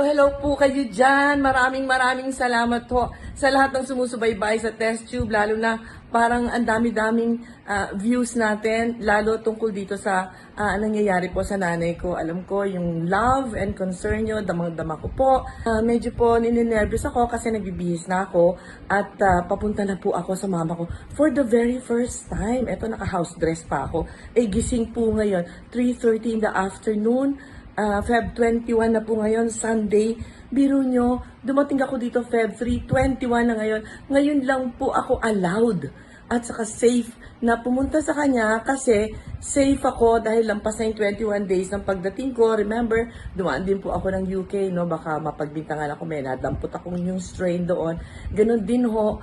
Hello po kayo dyan. Maraming salamat po sa lahat ng sumusubaybay sa test tube, lalo na parang ang dami-daming views natin, lalo tungkol dito sa nangyayari po sa nanay ko. Alam ko yung love and concern nyo, damang-dama ko po. Medyo po nininervous ako kasi nagbibihis na ako at papunta na po ako sa mama ko for the very first time. Eto, naka-house dress pa ako. Gising po ngayon, 3:30 in the afternoon. Feb 21 na po ngayon, Sunday. Biro nyo, dumating ako dito Feb 3, 21 na ngayon. Ngayon lang po ako allowed at saka safe na pumunta sa kanya kasi safe ako dahil lampas na yung 21 days ng pagdating ko. Remember, dumaan din po ako ng UK, no? Baka mapagbintangan ako, may nadampot akong yung strain doon. Ganon din ho,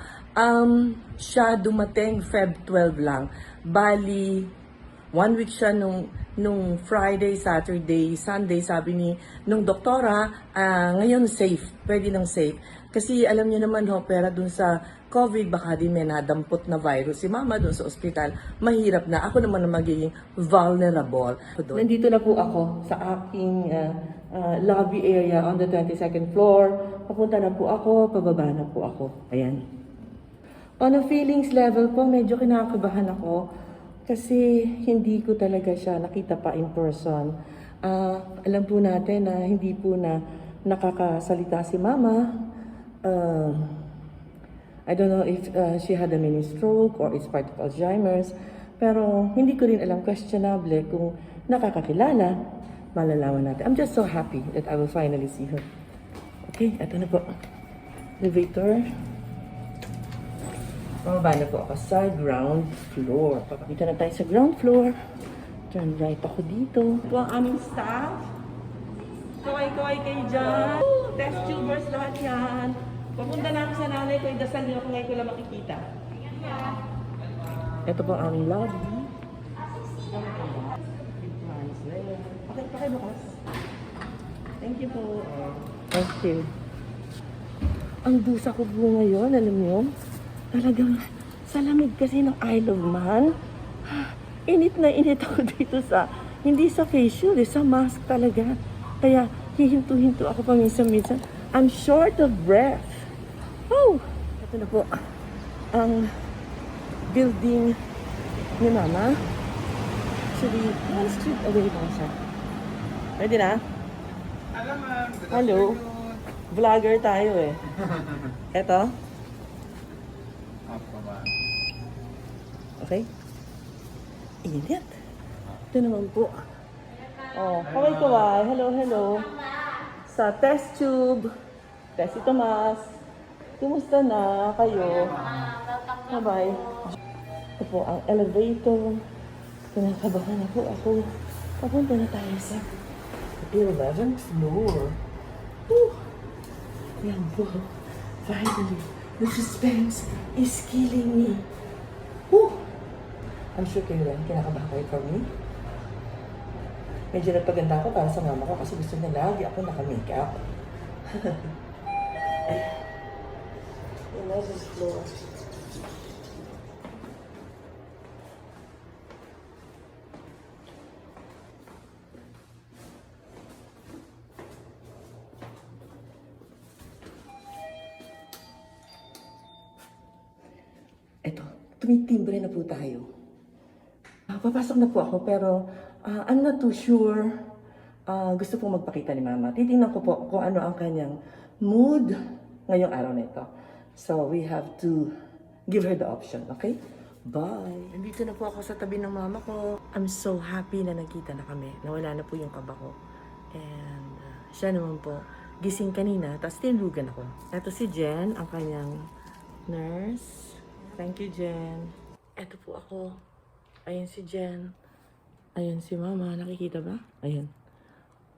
siya dumating Feb 12 lang. Bali, 1 week siya nung Friday, Saturday, Sunday, sabi nung doktora, ngayon safe, pwede nang safe. Kasi alam niyo naman ho, pera dun sa COVID, baka din may nadampot na virus si mama dun sa ospital, mahirap na. Ako naman na magiging vulnerable. Nandito na po ako sa aking lobby area on the 22nd floor. Papunta na po ako, pababa na po ako. Ayan. On a feelings level po, medyo kinakabahan ako. Kasi hindi ko talaga siya nakita pa in person. Alam po natin na hindi po na nakakasalita si mama. I don't know if she had a mini stroke or it's part of Alzheimer's. Pero hindi ko rin alam, questionable kung nakakakilala. Malalaman natin. I'm just so happy that I will finally see her. Okay, eto na po. Elevator. Mababa na po ako sa ground floor. Papakita na tayo sa ground floor. Turn right ako dito. Ito ang aming staff. Kaway-kaway kayo dyan. Test tubers lahat yan. Papunta na ako sa nanay ko. Idasal niyo ako ngayon ko lang makikita. Ito po ang aming lobby. Okay, pakibukas. Thank you po. Thank you. Ang dusa ko po ngayon, alam niyo, talagang sa lamig kasi ng Isle of Man. Init na init ako dito sa, hindi sa facial, sa mask talaga. Kaya hihinto-hinto ako paminsan-minsan. I'm short of breath. Oh! Ito na po ang building ni Mama. Actually, one street away lang siya. Ready na? Hello. Vlogger tayo eh. Ito. Okay? Init. Ito naman po. Oh, kaway-kaway. Hello. Sa test tube. Test Tomas. Kumusta na kayo? Bye-bye. Ito po ang elevator. Kinakabahan ako. Papunta na tayo sa 11th floor. Whew. Yan po. Finally, the suspense is killing me. Whew. I'm sure kayo rin, kinakabahan kayo for me. Medyo nagpaganda ako para sa mama ko kasi gusto niya lagi ako naka-makeup. Ayan. 11th floor. Eto, tumitimbre na po tayo. Papasok na po ako pero I'm not too sure. Gusto pong magpakita ni Mama. Titingnan ko po kung ano ang kanyang mood ngayong araw na ito. So we have to give her the option, okay? Bye! Nandito na po ako sa tabi ng mama ko. I'm so happy na nagkita na kami. Nawala na po yung kaba ko. And siya naman po, gising kanina, tapos tinulugan ako. Ito si Jen, ang kanyang nurse. Thank you, Jen. Ito po ako. Ayan si Jen. Ayan si Mama. Nakikita ba? Ayan.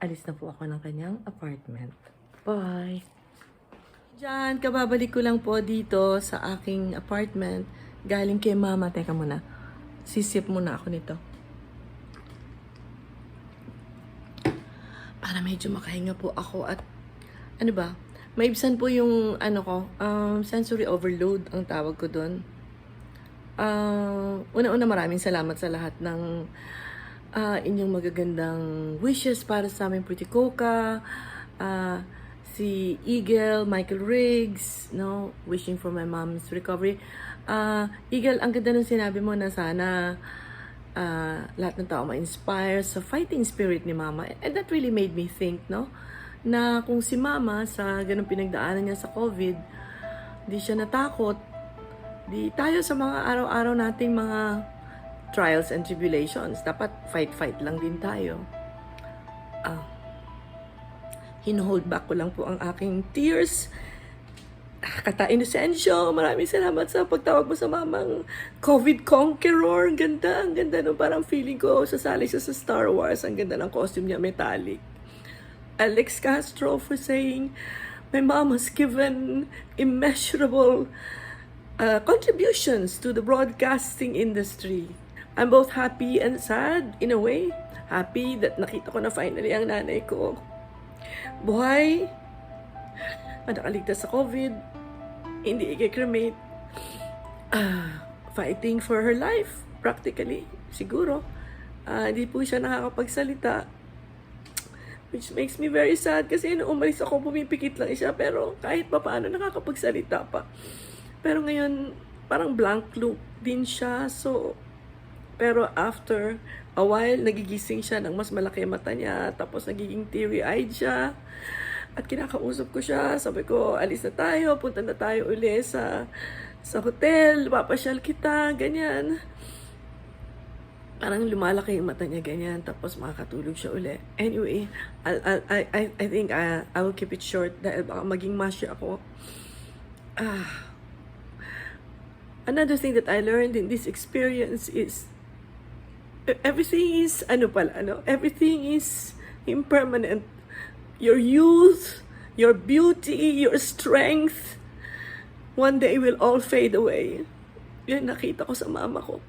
Alis na po ako ng kanyang apartment. Bye! Diyan, kababalik ko lang po dito sa aking apartment. Galing kay Mama. Teka muna. Sisip muna ako nito. Para medyo makahinga po ako at ano ba? Maibsan po yung ano ko, sensory overload ang tawag ko doon. Una-una maraming salamat sa lahat ng inyong magagandang wishes para sa aming Pretty Coca, si Eagle, Michael Riggs, no, wishing for my mom's recovery. Eagle, ang ganda ng sinabi mo na sana lahat ng tao ma-inspire sa fighting spirit ni Mama. And that really made me think, no, na kung si Mama sa ganung pinagdaanan niya sa COVID, di siya natakot, di tayo sa mga araw-araw nating mga trials and tribulations, dapat fight lang din tayo. Hinohold back ko lang po ang aking tears. Kata Inocencio, maraming salamat sa pagtawag mo sa mamang COVID Conqueror. Ang ganda no, parang feeling ko sasali siya sa Star Wars. Ang ganda ng costume niya, metallic. Alex Castro for saying, my mom has given immeasurable contributions to the broadcasting industry. I'm both happy and sad in a way. Happy that nakita ko na finally ang nanay ko buhay, nakaligtas sa COVID, hindi i-cremate, fighting for her life, practically, siguro. Hindi po siya nakakapagsalita, which makes me very sad kasi nung umalis ako, pumipikit lang siya, pero kahit pa paano nakakapagsalita pa. Pero ngayon, parang blank look din siya, so pero after a while, nagigising siya ng mas malaki ang mata niya, tapos nagiging teary-eyed siya. At kinakausap ko siya, sabi ko, alis na tayo, punta na tayo uli sa hotel, papasyal kita, ganyan. Parang lumalaki yung mata niya, ganyan, tapos makakatulog siya uli. Anyway, I think I will keep it short dahil baka maging masya ako. Another thing that I learned in this experience is everything is everything is impermanent. Your youth, your beauty, your strength, one day will all fade away. Yun nakita ko sa mama ko.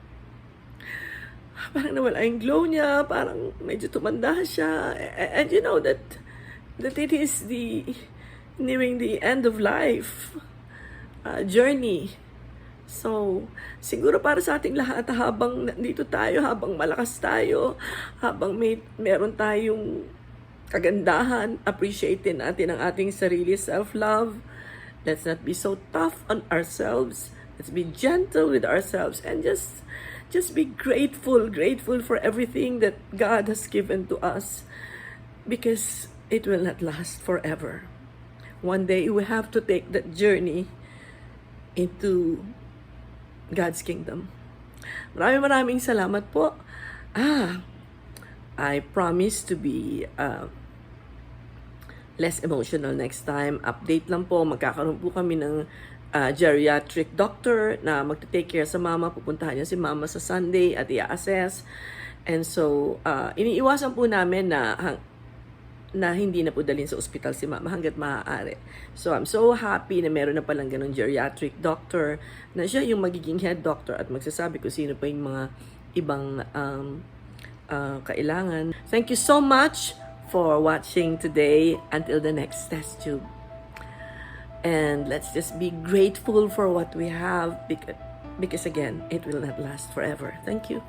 Parang nawala yung glow niya, parang medyo tumanda siya. And you know that it is nearing the end of life journey. So, siguro para sa ating lahat, habang nandito tayo, habang malakas tayo, habang meron tayong kagandahan, appreciatein natin ang ating sarili, self-love. Let's not be so tough on ourselves. Let's be gentle with ourselves and just be grateful for everything that God has given to us, because it will not last forever. One day, we have to take that journey into God's kingdom. Maraming salamat po. I promise to be less emotional next time. Update lang po, magkakaroon po kami ng geriatric doctor na magte-take care sa mama. Pupuntahan niya si mama sa Sunday at i-assess. And so, iniiwasan po namin na hindi na po dalhin sa ospital si mama hanggat maaari. So, I'm so happy na meron na palang ganun geriatric doctor na siya yung magiging head doctor at magsasabi kung sino pa yung mga ibang kailangan. Thank you so much for watching today. Until the next test tube. And let's just be grateful for what we have, because again, it will not last forever. Thank you.